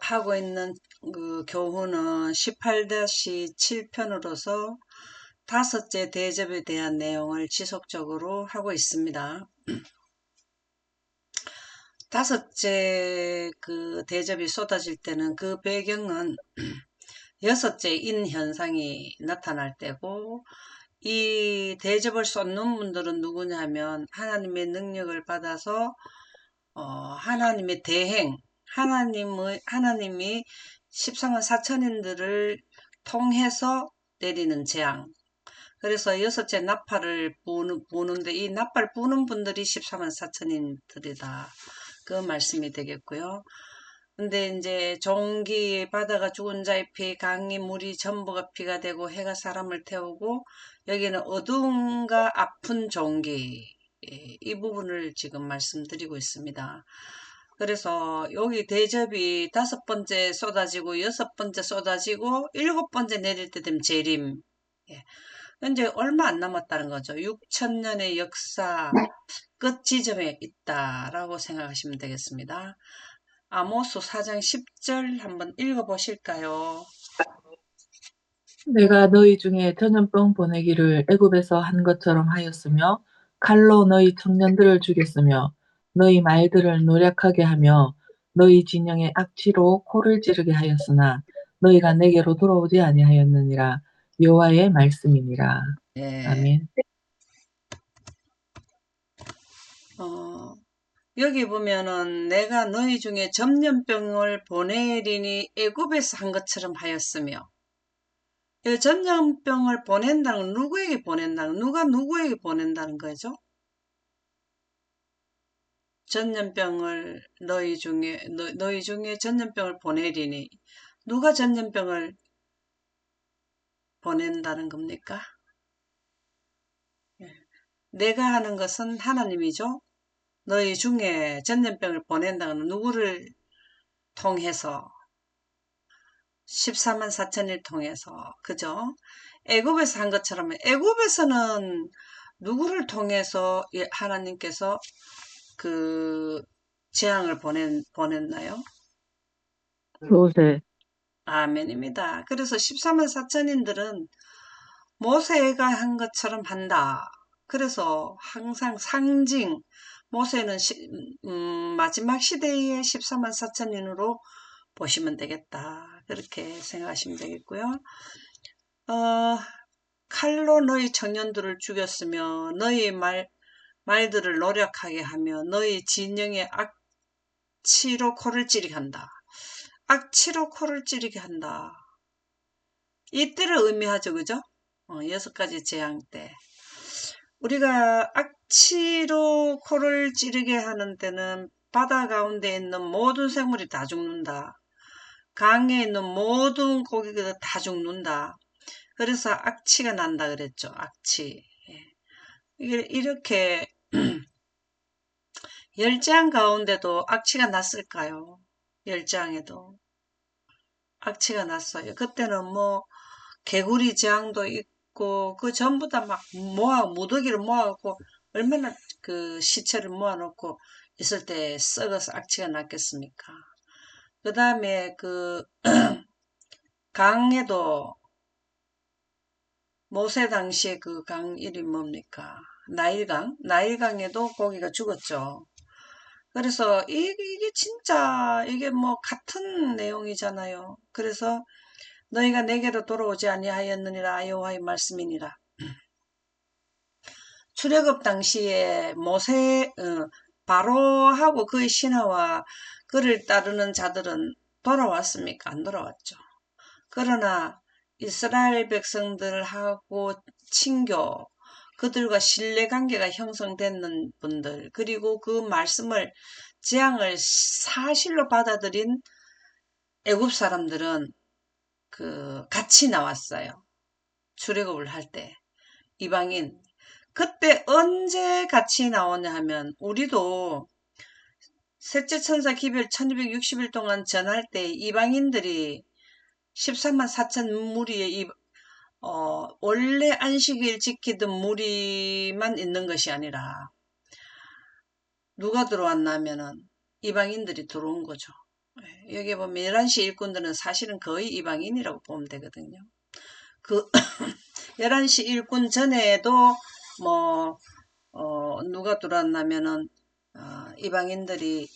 하고 있는 그 교훈은 18-7편으로서 다섯째 대접에 대한 내용을 지속적으로 하고 있습니다. 다섯째 그 대접이 쏟아질 때는 그 배경은 여섯째 인 현상이 나타날 때고, 이 대접을 쏟는 분들은 누구냐면 하나님의 능력을 받아서 하나님의 대행, 하나님이 십상은 사천인들을 통해서 내리는 재앙. 그래서 여섯째 나팔을 부는데 이 나팔 부는 분들이 십상은 사천인들이다. 그 말씀이 되겠고요. 근데 이제 종기 바다가 죽은 자의 피, 강이 물이 전부가 피가 되고 해가 사람을 태우고, 여기는 어두움과 아픈 종기, 이 부분을 지금 말씀드리고 있습니다. 그래서 여기 대접이 다섯 번째 쏟아지고 여섯 번째 쏟아지고 일곱 번째 내릴 때 되면 재림. 현재 얼마 안 남았다는 거죠. 6천년의 역사 끝 지점에 있다라고 생각하시면 되겠습니다. 아모스 4장 10절 한번 읽어보실까요? 내가 너희 중에 전염병 보내기를 애굽에서 한 것처럼 하였으며 칼로 너희 청년들을 죽였으며 너희 말들을 노략하게 하며 너희 진영의 악취로 코를 찌르게 하였으나 너희가 내게로 돌아오지 아니하였느니라. 여호와의 말씀이니라. 예, 아멘. 여기 보면은 내가 너희 중에 전염병을 보내리니 애굽에서 한 것처럼 하였으며, 이 전염병을 보낸다는 건 누구에게 보낸다는, 누가 누구에게 보낸다는 거죠? 전염병을 너희 중에 전염병을 보내리니, 누가 전염병을 보낸다는 겁니까? 예. 내가 하는 것은 하나님이죠. 너희 중에 전염병을 보낸다는 누구를 통해서? 14만 4천일 통해서. 그죠? 애굽에서 한 것처럼 애굽에서는 누구를 통해서 하나님께서 그 재앙을 보냈나요? 모세. 아멘입니다. 그래서 14만 4천인들은 모세가 한 것처럼 한다. 그래서 항상 상징, 모세는 마지막 시대의 14만 4천인으로 보시면 되겠다. 그렇게 생각하시면 되겠고요. 어, 칼로 너희 청년들을 죽였으며 너희 말들을 노력하게 하며 너희 진영의 악취로 코를 찌르게 한다. 악취로 코를 찌르게 한다. 이때를 의미하죠. 그죠? 6가지 재앙 때. 우리가 악취로 코를 찌르게 하는 때는 바다 가운데 있는 모든 생물이 다 죽는다. 강에 있는 모든 고기가 다 죽는다. 그래서 악취가 난다 그랬죠. 악취. 이렇게 열장 가운데도 악취가 났을까요? 열장에도 악취가 났어요. 그때는 뭐 개구리 재앙도 있고 그 전부 다 막 무더기를 모아갖고 얼마나 그 시체를 모아놓고 있을 때 썩어서 악취가 났겠습니까? 그 다음에 그 강에도 모세 당시에 그 강 이름이 뭡니까? 나일강에도 고기가 죽었죠. 그래서 이게 진짜 이게 뭐 같은 내용이잖아요. 그래서 너희가 내게로 돌아오지 아니하였느니라 여호와의 말씀이니라. 출애굽 당시에 바로하고 그의 신하와 그를 따르는 자들은 돌아왔습니까? 안 돌아왔죠. 그러나 이스라엘 백성들하고 친교, 그들과 신뢰관계가 형성되는 분들, 그리고 그 말씀을 재앙을 사실로 받아들인 애굽 사람들은 같이 나왔어요. 출애굽을 할 때. 이방인. 그때 언제 같이 나오냐 하면 우리도 셋째 천사 기별 1260일 동안 전할 때 이방인들이 13만 4천 무리의 원래 안식일 지키던 무리만 있는 것이 아니라 누가 들어왔나 하면은 이방인들이 들어온 거죠. 여기 보면 11시 일꾼들은 사실은 거의 이방인이라고 보면 되거든요. 그 11시 일꾼 전에도 뭐 누가 들어왔냐면은 이방인들이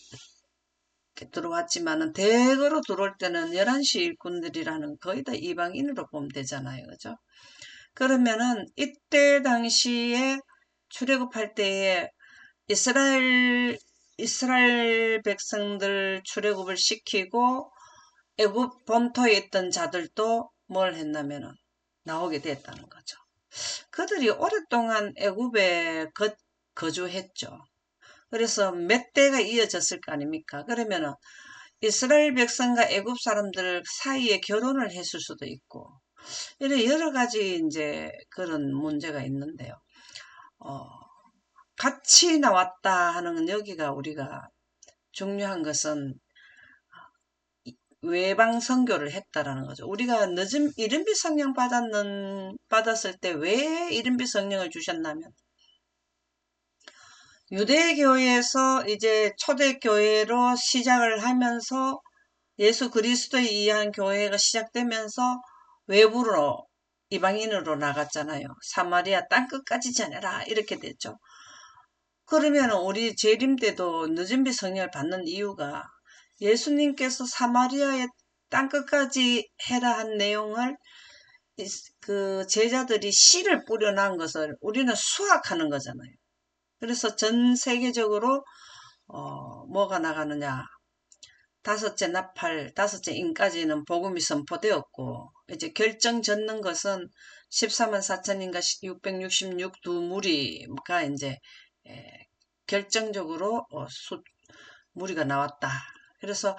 들어왔지만은 대거로 들어올 때는 11시 일꾼들이라는 거의 다 이방인으로 보면 되잖아요. 그죠? 그러면은 이때 당시에 출애굽할 때에 이스라엘 백성들 출애굽을 시키고 애굽 본토에 있던 자들도 뭘 했냐면은 나오게 됐다는 거죠. 그들이 오랫동안 애굽에 거주했죠. 그래서 몇 대가 이어졌을 거 아닙니까? 그러면은 이스라엘 백성과 애굽 사람들 사이에 결혼을 했을 수도 있고, 이런 여러 가지 이제 그런 문제가 있는데요. 어, 같이 나왔다 하는 여기가 우리가 중요한 것은 외방 선교를 했다라는 거죠. 우리가 늦은 이른비 성령 받았을 때 왜 이른비 성령을 주셨냐면 유대교회에서 이제 초대교회로 시작을 하면서 예수 그리스도에 의한 교회가 시작되면서 외부로 이방인으로 나갔잖아요. 사마리아 땅끝까지 전해라 이렇게 됐죠. 그러면 우리 재림 때도 늦은비 성령을 받는 이유가 예수님께서 사마리아의 땅끝까지 해라 한 내용을 그 제자들이 씨를 뿌려놓은 것을 우리는 수확하는 거잖아요. 그래서 전 세계적으로 뭐가 나가느냐, 다섯째 나팔, 다섯째 인까지는 복음이 선포되었고 이제 결정 짓는 것은 14만 4천인가 666 두 무리가 이제 결정적으로 무리가 나왔다. 그래서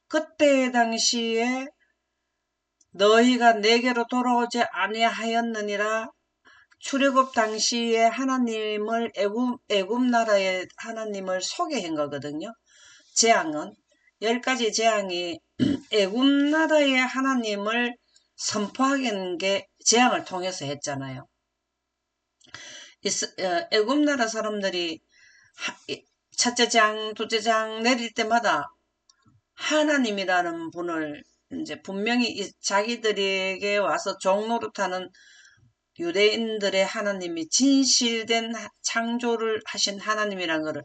그때 당시에 너희가 내게로 돌아오지 아니하였느니라. 출애굽 당시에 하나님을 애굽 나라의 하나님을 소개한 거거든요. 재앙은 10가지 재앙이 애굽 나라의 하나님을 선포하는 게 재앙을 통해서 했잖아요. 애굽 나라 사람들이 첫째 장, 둘째 장 내릴 때마다 하나님이라는 분을 이제 분명히 자기들에게 와서 종노릇하는 유대인들의 하나님이 진실된 창조를 하신 하나님이라는 것을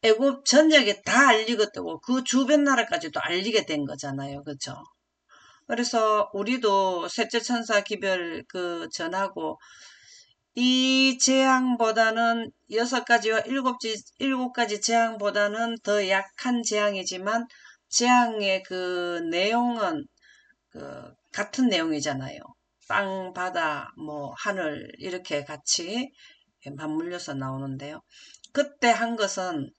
애굽 전역에 다 알리게 되고 그 주변 나라까지도 알리게 된 거잖아요. 그렇죠? 그래서 우리도 셋째 천사 기별 전하고 이 재앙보다는 6가지와 7가지 재앙보다는 더 약한 재앙이지만 재앙의 그 내용은 같은 내용이잖아요. 땅, 바다, 뭐 하늘 이렇게 같이 맞물려서 나오는데요. 그때 한 것은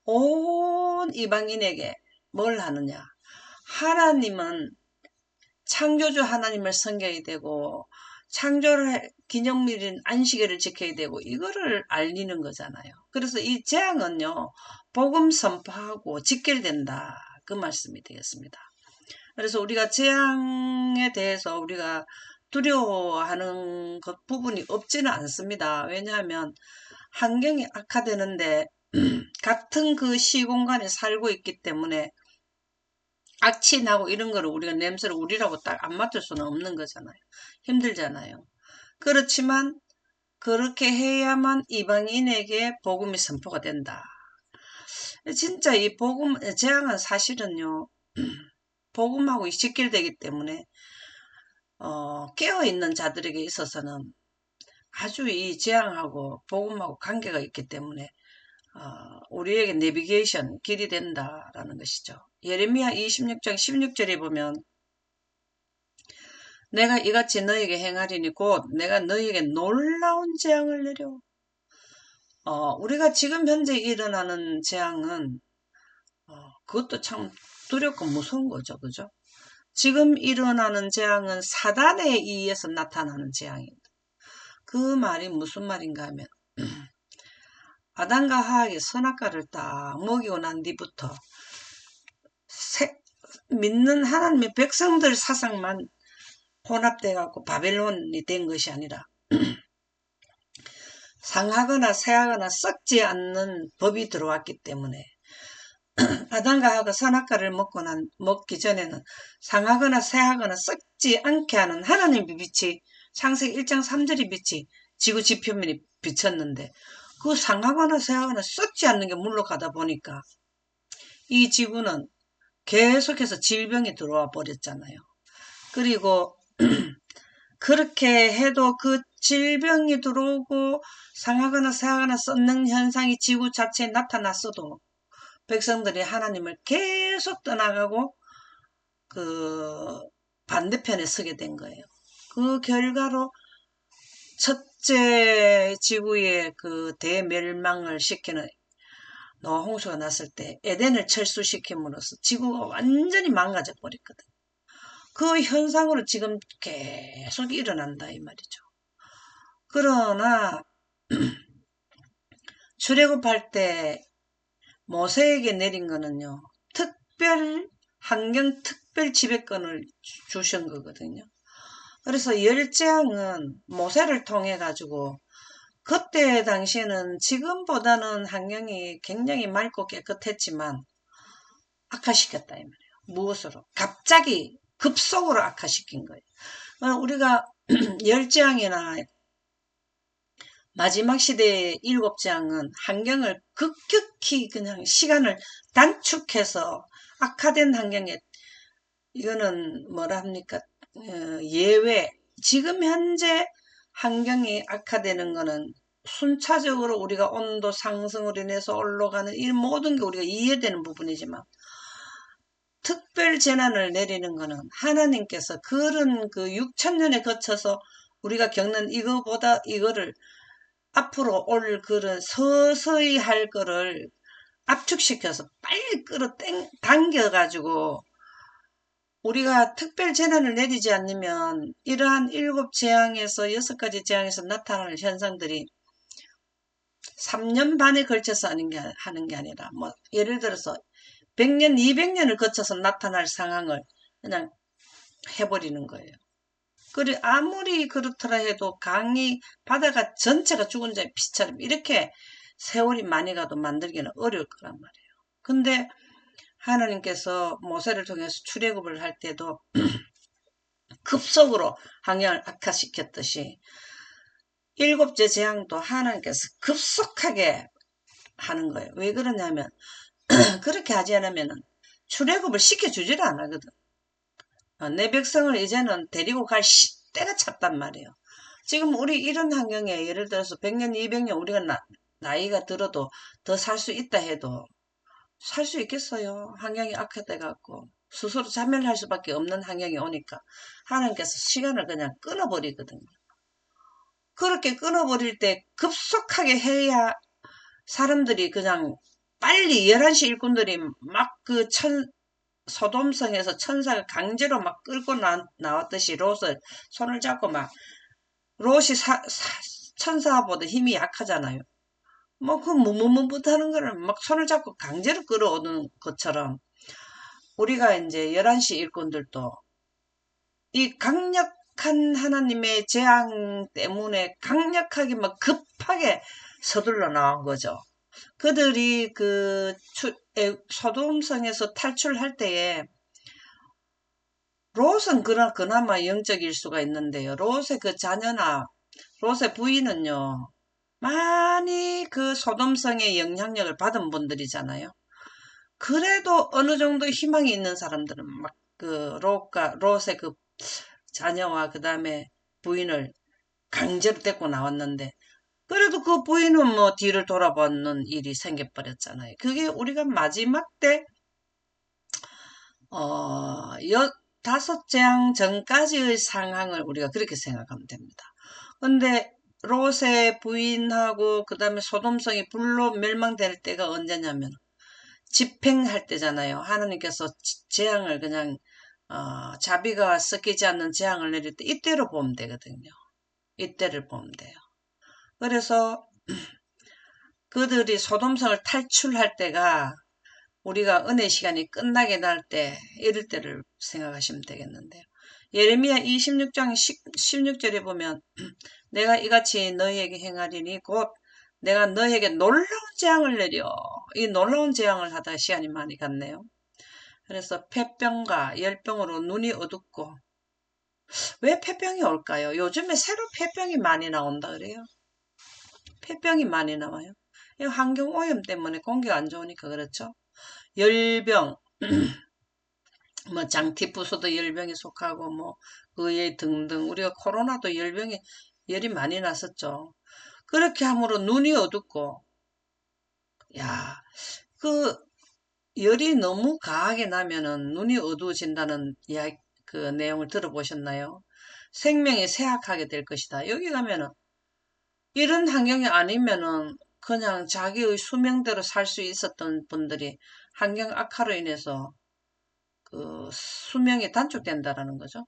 온 이방인에게 뭘 하느냐. 하나님은 창조주 하나님을 섬겨야 되고 창조를 기념일인 안식일을 지켜야 되고 이거를 알리는 거잖아요. 그래서 이 재앙은요. 복음 선포하고 직결된다. 그 말씀이 되겠습니다. 그래서 우리가 재앙에 대해서 우리가 두려워하는 것 부분이 없지는 않습니다. 왜냐하면 환경이 악화되는데 같은 그 시공간에 살고 있기 때문에 악취 나고 이런 거를 우리가 냄새를 우리라고 딱 안 맡을 수는 없는 거잖아요. 힘들잖아요. 그렇지만 그렇게 해야만 이방인에게 복음이 선포가 된다. 진짜 이 복음, 재앙은 사실은요, 복음하고 직결되기 때문에, 깨어있는 자들에게 있어서는 아주 이 재앙하고 복음하고 관계가 있기 때문에, 우리에게 내비게이션, 길이 된다라는 것이죠. 예레미야 26장 16절에 보면, 내가 이같이 너에게 행하리니 곧 내가 너에게 놀라운 재앙을 내려. 우리가 지금 현재 일어나는 재앙은 그것도 참 두렵고 무서운 거죠. 그죠? 지금 일어나는 재앙은 사단에 의해서 나타나는 재앙입니다. 그 말이 무슨 말인가 하면 아담과 하악이 선악과를 딱 먹이고 난 뒤부터 믿는 하나님의 백성들 사상만 혼합돼 갖고 바벨론이 된 것이 아니라 상하거나 새하거나 썩지 않는 법이 들어왔기 때문에 아담과 하와가 선악과를 먹기 전에는 상하거나 새하거나 썩지 않게 하는 하나님의 빛이 창세기 1장 3절의 빛이 지구 지표면에 비쳤는데 그 상하거나 새하거나 썩지 않는 게 물러가다 보니까 이 지구는 계속해서 질병이 들어와 버렸잖아요. 그리고 그렇게 해도 그 질병이 들어오고 상하거나 새하거나 썩는 현상이 지구 자체에 나타났어도 백성들이 하나님을 계속 떠나가고 그 반대편에 서게 된 거예요. 그 결과로 첫째 지구의 그 대멸망을 시키는 노홍수가 났을 때 에덴을 철수시킴으로써 지구가 완전히 망가져 버렸거든. 그 현상으로 지금 계속 일어난다 이 말이죠. 그러나 출애굽할 때 모세에게 내린 거는요. 특별 지배권을 주신 거거든요. 그래서 열재앙은 모세를 통해 가지고 그때 당시에는 지금보다는 환경이 굉장히 맑고 깨끗했지만 악화시켰다 이 말이에요. 무엇으로? 갑자기 급속으로 악화시킨 거예요. 우리가 열재앙이나 마지막 시대의 일곱 재앙은 환경을 급격히 그냥 시간을 단축해서 악화된 환경에 이거는 뭐라 합니까? 예외. 지금 현재 환경이 악화되는 거는 순차적으로 우리가 온도 상승으로 인해서 올라가는 이 모든 게 우리가 이해되는 부분이지만 특별 재난을 내리는 거는 하나님께서 그런 그 6천년에 거쳐서 우리가 겪는 이거보다 이거를 앞으로 올 그런 서서히 할 거를 압축시켜서 빨리 당겨가지고 우리가 특별 재난을 내리지 않으면 이러한 7재앙에서 6가지 재앙에서 나타나는 현상들이 3년 반에 걸쳐서 하는 게 아니라 뭐 예를 들어서 100년, 200년을 거쳐서 나타날 상황을 그냥 해버리는 거예요. 그리고 아무리 그렇더라 해도 바다가 전체가 죽은 자의 피처럼 이렇게 세월이 많이 가도 만들기는 어려울 거란 말이에요. 근데 하나님께서 모세를 통해서 출애굽을 할 때도 급속으로 환경을 악화시켰듯이 7째 재앙도 하나님께서 급속하게 하는 거예요. 왜 그러냐면 그렇게 하지 않으면 출애굽을 시켜주지를 않거든. 내 백성을 이제는 데리고 갈 때가 찼단 말이에요. 지금 우리 이런 환경에 예를 들어서 100년, 200년 우리가 나이가 들어도 더 살 수 있다 해도 살 수 있겠어요. 환경이 악화돼 갖고 스스로 자멸할 수밖에 없는 환경이 오니까 하나님께서 시간을 그냥 끊어버리거든요. 그렇게 끊어버릴 때 급속하게 해야 사람들이 그냥 빨리 11시 일꾼들이 막 소돔성에서 천사가 강제로 막 끌고 나왔듯이 롯을 손을 잡고 막 롯이 천사보다 힘이 약하잖아요. 뭐 그 무무무부터 하는 거를 막 손을 잡고 강제로 끌어오는 것처럼 우리가 이제 11시 일꾼들도 이 강력한 하나님의 재앙 때문에 강력하게 막 급하게 서둘러 나온 거죠. 그들이 소돔성에서 탈출할 때에 롯은 그나마 영적일 수가 있는데요. 롯의 그 자녀나 롯의 부인은요. 많이 그 소돔성의 영향력을 받은 분들이잖아요. 그래도 어느 정도 희망이 있는 사람들은 막 그 롯의 그 자녀와 그 다음에 부인을 강제로 데리고 나왔는데 그래도 그 부인은 뭐 뒤를 돌아보는 일이 생겨버렸잖아요. 그게 우리가 마지막 때 어, 5재앙 전까지의 상황을 우리가 그렇게 생각하면 됩니다. 근데 롯의 부인하고 그 다음에 소돔성이 불로 멸망될 때가 언제냐면 집행할 때잖아요. 하나님께서 재앙을 그냥 자비가 섞이지 않는 재앙을 내릴 때 이때로 보면 되거든요. 이때를 보면 돼요. 그래서 그들이 소돔성을 탈출할 때가 우리가 은혜 시간이 끝나게 날 때, 이럴 때를 생각하시면 되겠는데요. 예레미야 26장 16절에 보면 내가 이같이 너희에게 행하리니 곧 내가 너에게 놀라운 재앙을 내려. 이 놀라운 재앙을 하다가 시간이 많이 갔네요. 그래서 폐병과 열병으로 눈이 어둡고 왜 폐병이 올까요? 요즘에 새로 폐병이 많이 나온다 그래요. 폐병이 많이 나와요. 이 환경 오염 때문에 공기가 안 좋으니까 그렇죠. 열병, 뭐 장티푸스도 열병에 속하고 뭐 의외 등등 우리가 코로나도 열병이 열이 많이 났었죠. 그렇게 함으로 눈이 어둡고 야, 그 열이 너무 강하게 나면은 눈이 어두워진다는 그 내용을 들어보셨나요? 생명이 쇠약하게 될 것이다. 여기 가면은 이런 환경이 아니면은 그냥 자기의 수명대로 살 수 있었던 분들이 환경 악화로 인해서 그 수명이 단축된다라는 거죠.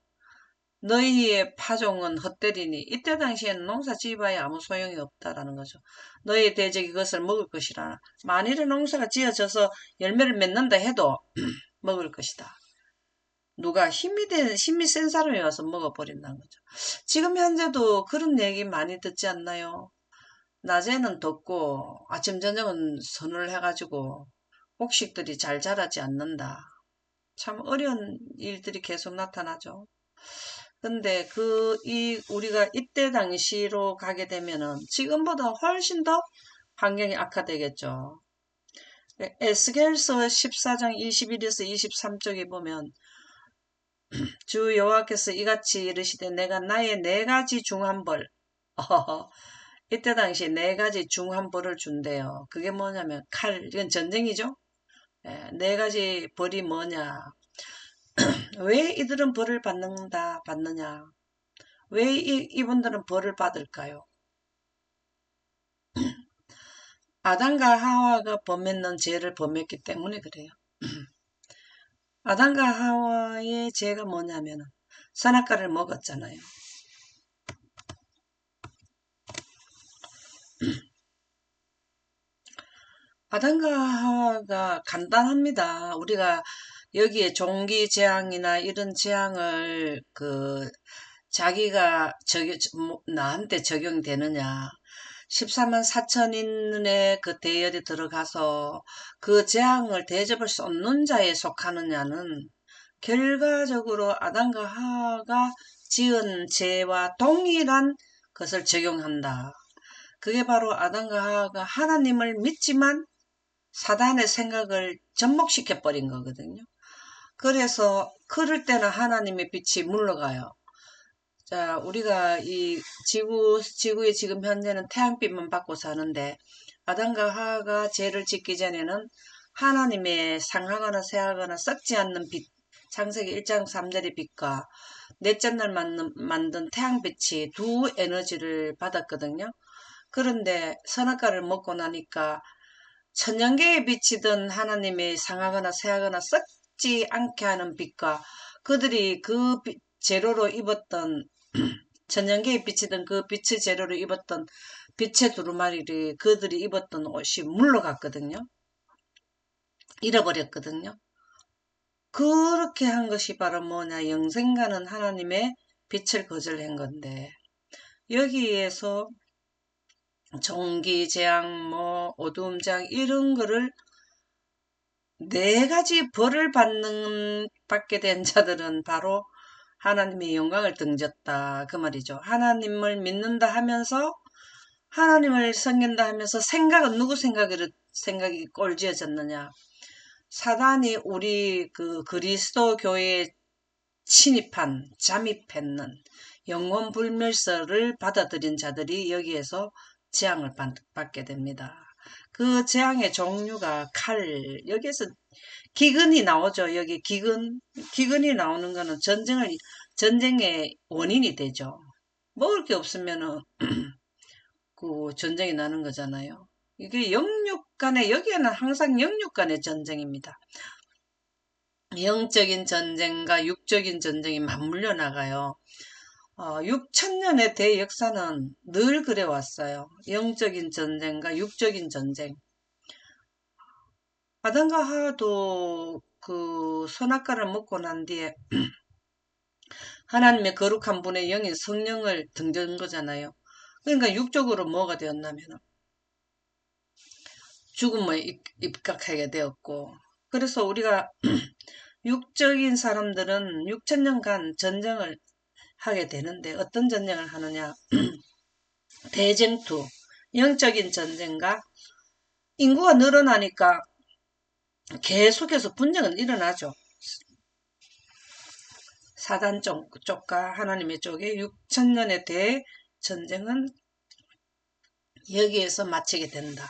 너희의 파종은 헛되리니 이때 당시에는 농사 지어봐야 아무 소용이 없다라는 거죠. 너희 대적이 그것을 먹을 것이라. 만일에 농사가 지어져서 열매를 맺는다 해도 먹을 것이다. 누가 힘이 센 사람이 와서 먹어버린다는 거죠. 지금 현재도 그런 얘기 많이 듣지 않나요? 낮에는 덥고 아침 저녁은 선을 해가지고 곡식들이 잘 자라지 않는다. 참 어려운 일들이 계속 나타나죠. 근데 우리가 이때 당시로 가게 되면은 지금보다 훨씬 더 환경이 악화되겠죠. 에스겔서 14장 21에서 23쪽에 보면 주 여호와께서 이같이 이르시되 내가 나의 네 가지 중한 벌 이때 당시 네 가지 중한 벌을 준대요. 그게 뭐냐면 이건 전쟁이죠. 네 가지 벌이 뭐냐. 왜 이들은 벌을 받느냐. 왜 이분들은 벌을 받을까요? 아담과 하와가 범했는 죄를 범했기 때문에 그래요. 아담과 하와의 죄가 뭐냐면 선악과를 먹었잖아요. 아담과 하와가 간단합니다. 우리가 여기에 종기 재앙이나 이런 재앙을 자기가 나한테 적용되느냐. 14만 4천인의 그 대열에 들어가서 그 재앙을 대접을 수 없는 자에 속하느냐는 결과적으로 아담과 하와가 지은 죄와 동일한 것을 적용한다. 그게 바로 아담과 하와가 하나님을 믿지만 사단의 생각을 접목시켜 버린 거거든요. 그래서 그럴 때는 하나님의 빛이 물러가요. 자, 우리가 이 지구의 지금 현재는 태양빛만 받고 사는데, 아담과 하와가 죄를 짓기 전에는 하나님의 상하거나 새하거나 썩지 않는 빛, 창세기 1장 3절의 빛과 넷째 날 만든 태양빛이 두 에너지를 받았거든요. 그런데 선악과를 먹고 나니까 천년계에 비치던 하나님의 상하거나 새하거나 썩지 않게 하는 빛과 그들이 재료로 입었던 천년계에 비치던 그 빛의 재료로 입었던 빛의 두루마리를 그들이 입었던 옷이 물러갔거든요. 잃어버렸거든요. 그렇게 한 것이 바로 뭐냐, 영생가는 하나님의 빛을 거절한 건데, 여기에서 종기 재앙, 어두움 재앙 이런 거를 네 가지 벌을 받게 된 자들은 바로 하나님의 영광을 등졌다. 그 말이죠. 하나님을 믿는다 하면서 하나님을 섬긴다 하면서 누구 생각이 꼴지어졌느냐. 사단이 우리 그리스도 교회에 잠입했는 영혼 불멸설을 받아들인 자들이 여기에서 재앙을 받게 됩니다. 그 재앙의 종류가 여기에서 기근이 나오죠. 여기 기근이 나오는 거는 전쟁의 원인이 되죠. 먹을 게 없으면은 그 전쟁이 나는 거잖아요. 이게 여기에는 항상 영육 간의 전쟁입니다. 영적인 전쟁과 육적인 전쟁이 맞물려 나가요. 6천년의 대역사는 늘 그래왔어요. 영적인 전쟁과 육적인 전쟁. 아담과 하와도 그 선악과를 먹고 난 뒤에 하나님의 거룩한 분의 영인 성령을 등진 거잖아요. 그러니까 육적으로 뭐가 되었냐면 죽음에 입각하게 되었고, 그래서 우리가 육적인 사람들은 6천년간 전쟁을 하게 되는데 어떤 전쟁을 하느냐? 대쟁투, 영적인 전쟁과 인구가 늘어나니까 계속해서 분쟁은 일어나죠. 사단 쪽과 하나님의 쪽에 6천년의 대전쟁은 여기에서 마치게 된다.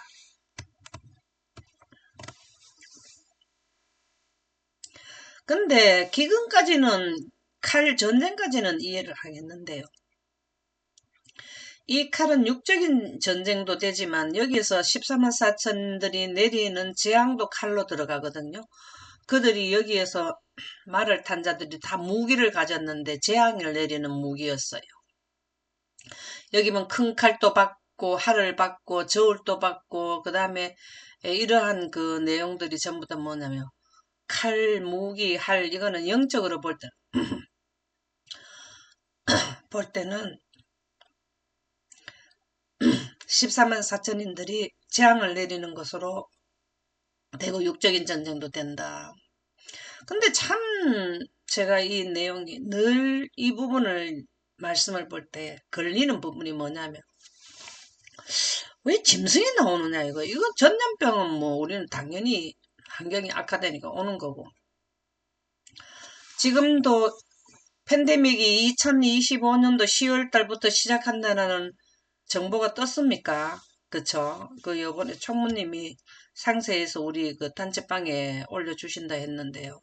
근데 기근까지는 칼 전쟁까지는 이해를 하겠는데요. 이 칼은 육적인 전쟁도 되지만 여기서 14만 4천들이 내리는 재앙도 칼로 들어가거든요. 그들이 여기에서 말을 탄 자들이 다 무기를 가졌는데 재앙을 내리는 무기였어요. 여기면 큰 칼도 받고 활을 받고 저울도 받고 그 다음에 이러한 그 내용들이 전부 다 뭐냐면 칼, 무기, 활 이거는 영적으로 볼 때는 14만 4천인들이 재앙을 내리는 것으로 되고 육적인 전쟁도 된다. 근데 참 제가 이 내용이 늘 이 부분을 말씀을 볼 때 걸리는 부분이 뭐냐면 왜 짐승이 나오느냐 이거. 이건 전염병은 뭐 우리는 당연히 환경이 악화되니까 오는 거고. 지금도 팬데믹이 2025년도 10월 달부터 시작한다는 정보가 떴습니까? 그쵸? 그 요번에 총무님이 상세에서 우리 그 단체방에 올려주신다 했는데요.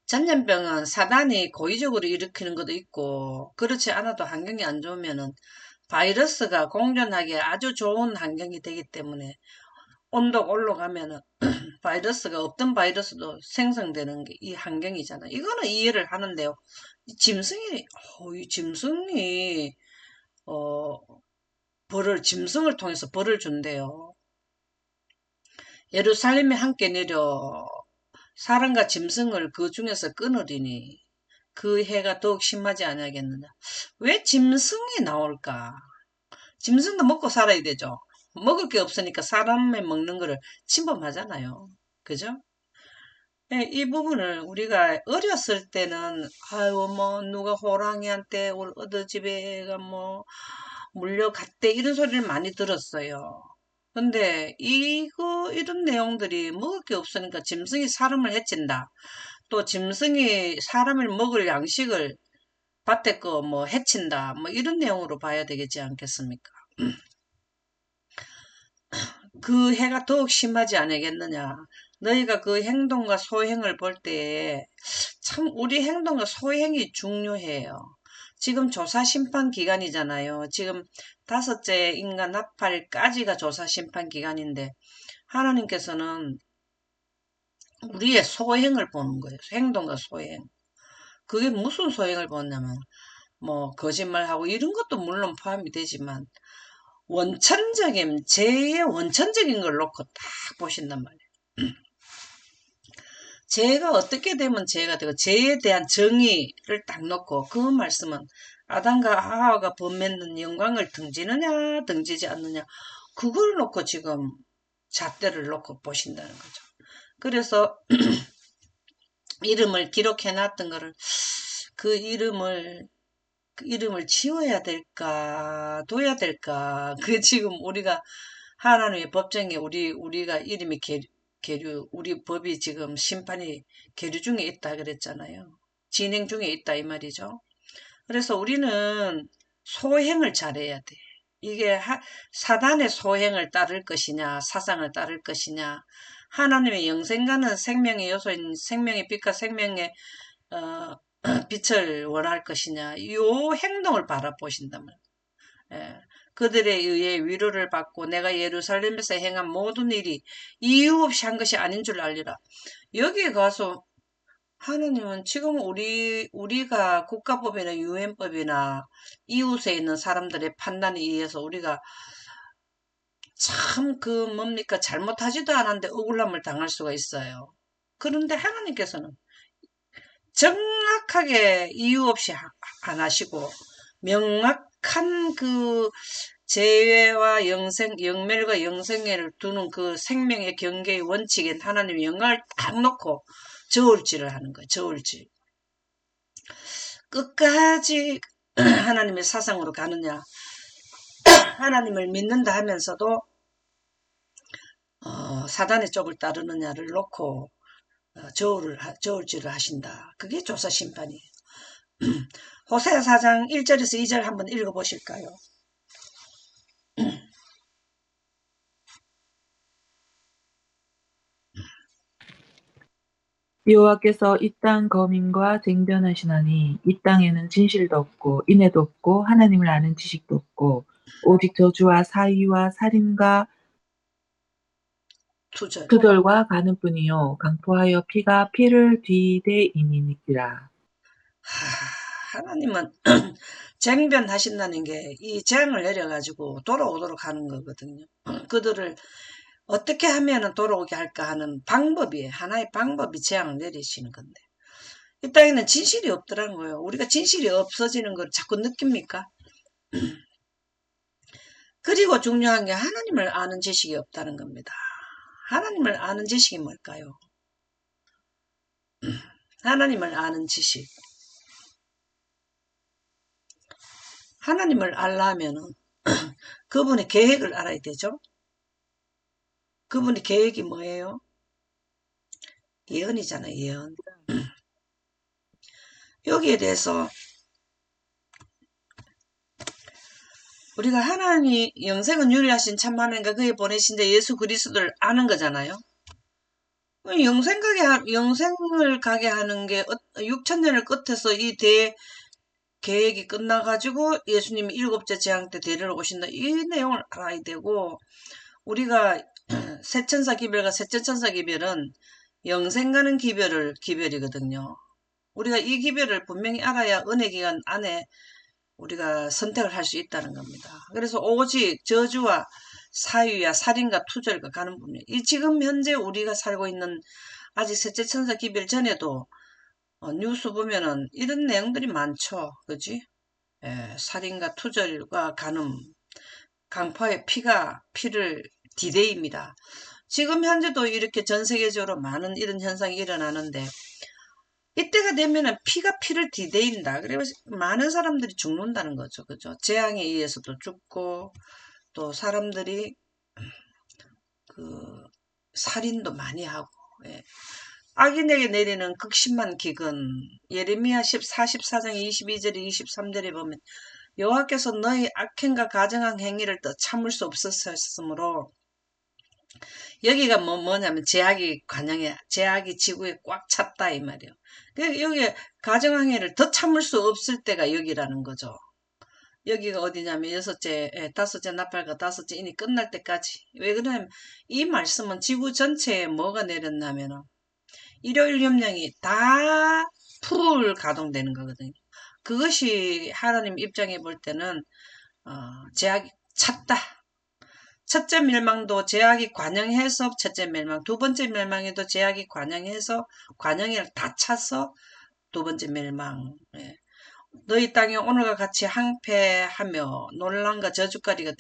전염병은 사단이 고의적으로 일으키는 것도 있고 그렇지 않아도 환경이 안 좋으면은 바이러스가 공존하기에 아주 좋은 환경이 되기 때문에 온도가 올라가면은 바이러스가 없던 바이러스도 생성되는 게 이 환경이잖아요. 이거는 이해를 하는데요. 이 짐승이 어 짐승을 통해서 벌을 준대요. 예루살렘에 함께 내려 사람과 짐승을 그 중에서 끊으리니 그 해가 더욱 심하지 않냐겠느냐. 왜 짐승이 나올까? 짐승도 먹고 살아야 되죠. 먹을 게 없으니까 사람의 먹는 거를 침범하잖아요. 그죠? 예, 이 부분을 우리가 어렸을 때는 아유 뭐 누가 호랑이한테 우리 어느 집에가 뭐 물려갔대 이런 소리를 많이 들었어요. 근데 이런 내용들이 먹을 게 없으니까 짐승이 사람을 해친다. 또 짐승이 사람을 먹을 양식을 밭에 거 뭐 해친다. 뭐 이런 내용으로 봐야 되겠지 않겠습니까? 그 해가 더욱 심하지 않겠느냐. 너희가 그 행동과 소행을 볼 때에 참 우리 행동과 소행이 중요해요. 지금 조사 심판 기간이잖아요. 지금 다섯째 인간 나팔까지가 조사 심판 기간인데 하나님께서는 우리의 소행을 보는 거예요. 행동과 소행. 그게 무슨 소행을 보냐면 뭐 거짓말하고 이런 것도 물론 포함이 되지만 죄의 원천적인 걸 놓고 딱 보신단 말이에요. 죄가 어떻게 되면 죄가 되고 죄에 대한 정의를 딱 놓고 그 말씀은 아담과 하와가 범했는 영광을 등지느냐 등지지 않느냐 그걸 놓고 지금 잣대를 놓고 보신다는 거죠. 그래서 이름을 기록해 놨던 거를 그 이름을 지워야 될까 둬야 될까 그 지금 우리가 하나님의 법정에 우리가 이름이 계류 우리 법이 지금 심판이 계류 중에 있다 그랬잖아요. 진행 중에 있다 이 말이죠. 그래서 우리는 소행을 잘해야 돼. 이게 사단의 소행을 따를 것이냐 사상을 따를 것이냐 하나님의 영생과는 생명의 요소인 생명의 빛과 생명의 어, 빛을 원할 것이냐 요 행동을 바라보신다면 예. 그들에 의해 위로를 받고 내가 예루살렘에서 행한 모든 일이 이유 없이 한 것이 아닌 줄 알리라. 여기에 가서 하느님은 지금 우리가 국가법이나 유엔법이나 이웃에 있는 사람들의 판단에 의해서 우리가 참 뭡니까 잘못하지도 않았는데 억울함을 당할 수가 있어요. 그런데 하나님께서는 정확하게 이유 없이 안 하시고 명확한 재회와 영멸과 영생애를 두는 그 생명의 경계의 원칙인 하나님의 영광을 딱 놓고 저울질을 하는 거예요. 저울질. 끝까지 하나님의 사상으로 가느냐, 하나님을 믿는다 하면서도 사단의 쪽을 따르느냐를 놓고 저울질을 하신다. 그게 조사 심판이에요. 호세아 4장 1절에서 2절 한번 읽어보실까요? 여호와께서 이 땅 거민과 쟁변하시나니 이 땅에는 진실도 없고 인애도 없고 하나님을 아는 지식도 없고 오직 저주와 사위와 살인과 2절. 투절과 간음뿐이요 강포하여 피가 피를 뒤대임이니라. 하나님은 쟁변하신다는 게 이 재앙을 내려가지고 돌아오도록 하는 거거든요. 그들을 어떻게 하면 돌아오게 할까 하는 방법이에요. 하나의 방법이 재앙을 내리시는 건데. 이 땅에는 진실이 없더라는 거예요. 우리가 진실이 없어지는 걸 자꾸 느낍니까? 그리고 중요한 게 하나님을 아는 지식이 없다는 겁니다. 하나님을 아는 지식이 뭘까요? 하나님을 아는 지식. 하나님을 알려면은 그분의 계획을 알아야 되죠. 그분의 계획이 뭐예요? 예언이잖아요, 예언. 여기에 대해서 우리가 하나님이 영생은 유리하신 참 하나님과 그에 보내신데 예수 그리스도를 아는 거잖아요. 영생을 가게 하는 게 6천년을 끝에서 이 계획이 끝나가지고 예수님이 7째 재앙 때 데리러 오신다. 이 내용을 알아야 되고, 우리가 세천사 기별과 셋째 천사 기별은 영생 가는 기별이거든요. 우리가 이 기별을 분명히 알아야 은혜 기간 안에 우리가 선택을 할 수 있다는 겁니다. 그래서 오직 저주와 사유와 살인과 투절과 가는 분이 이 지금 현재 우리가 살고 있는 아직 셋째 천사 기별 전에도 뉴스 보면은 이런 내용들이 많죠. 그지? 예, 살인과 투절과 간음, 강파의 피를 디데이입니다. 지금 현재도 이렇게 전 세계적으로 많은 이런 현상이 일어나는데 이때가 되면은 피가 피를 디데인다. 그래서 많은 사람들이 죽는다는 거죠. 그죠? 재앙에 의해서도 죽고 또 사람들이 그 살인도 많이 하고 예. 악인에게 내리는 극심한 기근 예레미야 44장 22절에 23절에 보면 여호와께서 너희 악행과 가증한 행위를 더 참을 수 없었으므로 여기가 뭐냐면 제약이 지구에 꽉 찼다 이 말이에요. 여기 가정항해를 더 참을 수 없을 때가 여기라는 거죠. 여기가 어디냐면 다섯째 나팔과 다섯째 인이 끝날 때까지. 왜 그러냐면 이 말씀은 지구 전체에 뭐가 내렸냐면 일요일 협령이 다 풀 가동되는 거거든요. 그것이 하나님 입장에 볼 때는 제약이 찼다. 첫째 멸망도 제약이 관영해서 첫째 멸망, 두 번째 멸망에도 제약이 관영해서 관영을 다 차서 두 번째 멸망. 예. 너희 땅이 오늘과 같이 항폐하며 논란과 저주거리가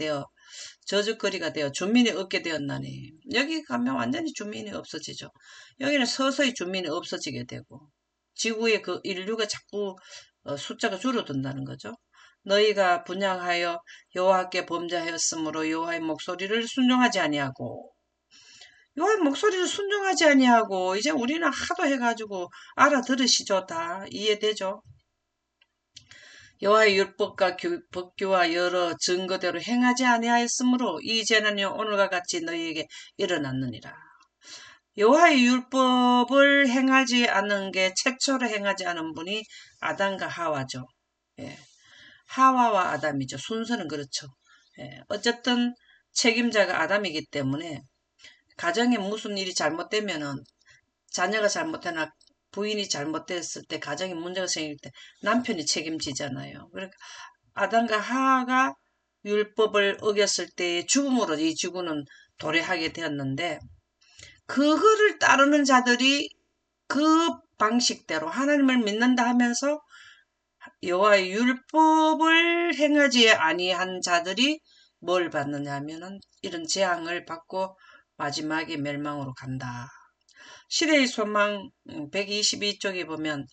되어 주민이 없게 되었나니 여기 가면 완전히 주민이 없어지죠. 여기는 서서히 주민이 없어지게 되고 지구의 그 인류가 자꾸 숫자가 줄어든다는 거죠. 너희가 분양하여 여호와께 범죄하였으므로 여호와의 목소리를 순종하지 아니하고 이제 우리는 하도 해가지고 알아들으시죠. 다 이해되죠. 여호와의 율법과 법규와 여러 증거대로 행하지 아니하였으므로 이 재난이 오늘과 같이 너희에게 일어났느니라. 여호와의 율법을 행하지 않은 게 최초로 행하지 않은 분이 아담과 하와죠. 예. 하와와 아담이죠. 순서는 그렇죠. 예. 어쨌든 책임자가 아담이기 때문에 가정에 무슨 일이 잘못되면은 자녀가 잘못하나 부인이 잘못됐을 때 가정에 문제가 생길 때 남편이 책임지잖아요. 그러니까 아담과 하하가 율법을 어겼을 때의 죽음으로 이 지구는 도래하게 되었는데 그거를 따르는 자들이 그 방식대로 하나님을 믿는다 하면서 여호와의 율법을 행하지 아니한 자들이 뭘 받느냐 하면은 이런 재앙을 받고 마지막에 멸망으로 간다. 시대의 소망 122쪽에 보면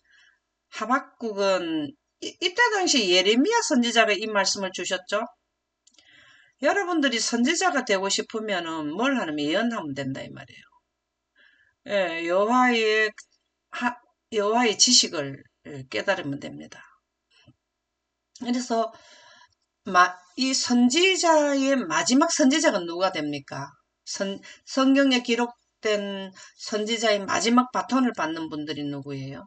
하박국은 이때 당시 예레미야 선지자가 이 말씀을 주셨죠. 여러분들이 선지자가 되고 싶으면은 뭘 하면 예언하면 된다 이 말이에요. 예, 여호와의 지식을 깨달으면 됩니다. 그래서 이 선지자의 마지막 선지자가 누가 됩니까? 성경에 기록된 선지자의 마지막 바톤을 받는 분들이 누구예요?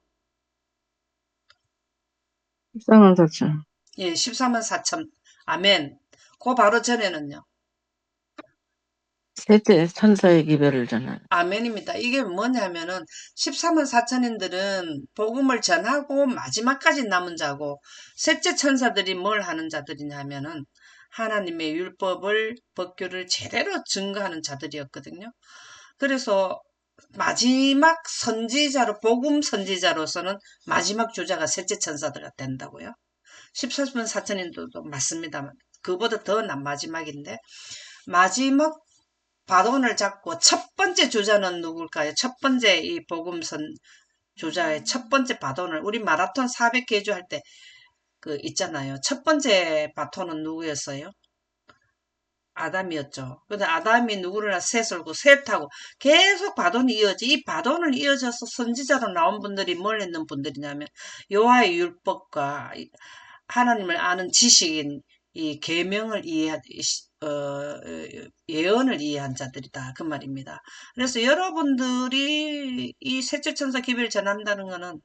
14만 4천. 예, 14만 4천. 아멘. 그 바로 전에는요. 셋째 천사의 기별을 전하는. 아멘입니다. 이게 뭐냐면은 14만 4천인들은 복음을 전하고 마지막까지 남은 자고 셋째 천사들이 뭘 하는 자들이냐면은 하나님의 율법을 법규를 제대로 증거하는 자들이었거든요. 그래서 마지막 선지자로 복음 선지자로서는 마지막 주자가 셋째 천사들가 된다고요. 14만 4천인들도 맞습니다만 그보다 더 난 마지막인데 마지막 바톤을 잡고 첫 번째 주자는 누굴까요? 첫 번째 이 복음선 주자의 첫 번째 바톤을 우리 마라톤 400개주 할 때 그 있잖아요. 첫 번째 바톤은 누구였어요? 아담이었죠. 근데 아담이 누구를 셋을고 셋하고 계속 바톤이 이어지. 이 바톤을 이어져서 선지자로 나온 분들이 뭘 했는 분들이냐면 여호와의 율법과 하나님을 아는 지식인 이 계명을 예언을 이해한 자들이다. 그 말입니다. 그래서 여러분들이 이 셋째 천사 기별을 전한다는 것은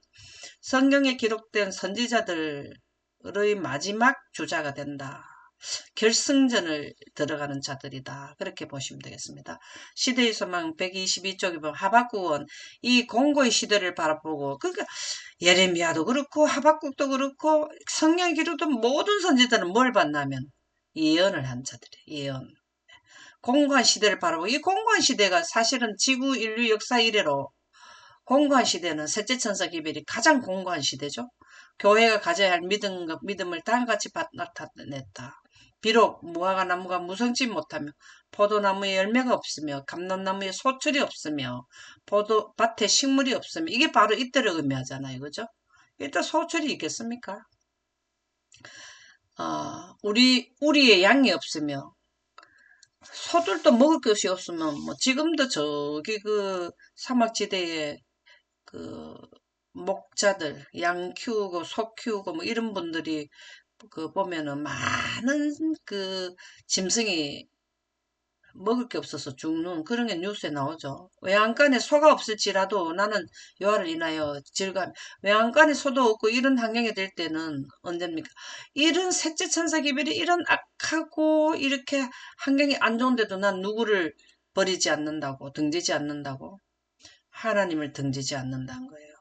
성경에 기록된 선지자들의 마지막 주자가 된다. 결승전을 들어가는 자들이다. 그렇게 보시면 되겠습니다. 시대의 소망 122쪽에 보면 하박국은 이 공고의 시대를 바라보고 그러니까 예레미야도 그렇고 하박국도 그렇고 성경 기록된 모든 선지자는 뭘 봤냐면 예언을 한 자들이에요. 예언. 공고한 시대를 바라보고 이 공고한 시대가 사실은 지구 인류 역사 이래로 공고한 시대는 셋째 천사 기별이 가장 공고한 시대죠. 교회가 가져야 할 믿음을 다음같이 나타냈다. 비록 무화과 나무가 무성치 못하며 포도나무에 열매가 없으며 감람나무에 소출이 없으며 포도밭에 식물이 없으며 이게 바로 이때를 의미하잖아요. 그죠? 이때 소출이 있겠습니까? 우리의 양이 없으며 소들도 먹을 것이 없으면 뭐 지금도 저기 그 사막지대에 그 목자들 양 키우고 소 키우고 뭐 이런 분들이 그 보면은 많은 그 짐승이 먹을 게 없어서 죽는 그런 게 뉴스에 나오죠. 외양간에 소가 없을지라도 나는 여호와를 인하여 즐거움. 외양간에 소도 없고 이런 환경이 될 때는 언제입니까? 이런 셋째 천사 기별이 이런 악하고 이렇게 환경이 안 좋은데도 난 누구를 버리지 않는다고 등지지 않는다고 하나님을 등지지 않는다는 거예요.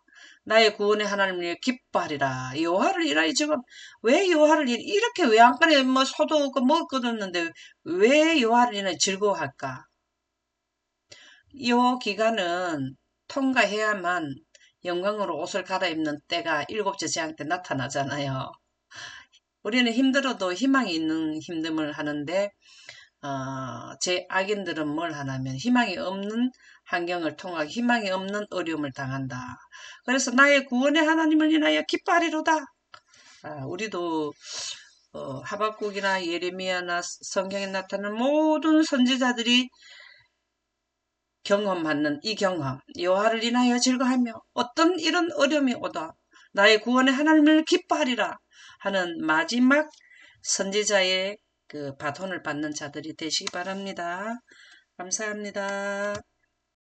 나의 구원의 하나님을 기뻐하리라. 여호와를 인하여 지금 왜 여호와를 이렇게 외양간에 뭐 소도 없고 먹을 것도 없는데 왜 여호와를 인하여 즐거워할까? 이 기간은 통과해야만 영광으로 옷을 갈아입는 때가 일곱째 재앙 때 나타나잖아요. 우리는 힘들어도 희망이 있는 힘듦을 하는데 제 악인들은 뭘 하냐면 희망이 없는 환경을 통하고 희망이 없는 어려움을 당한다. 그래서 나의 구원의 하나님을 인하여 기뻐하리로다. 우리도 하박국이나 예레미야나 성경에 나타나는 모든 선지자들이 경험하는 이 경험, 여호와를 인하여 즐거하며 어떤 이런 어려움이 오다 나의 구원의 하나님을 기뻐하리라 하는 마지막 선지자의 그 바톤을 받는 자들이 되시기 바랍니다. 감사합니다.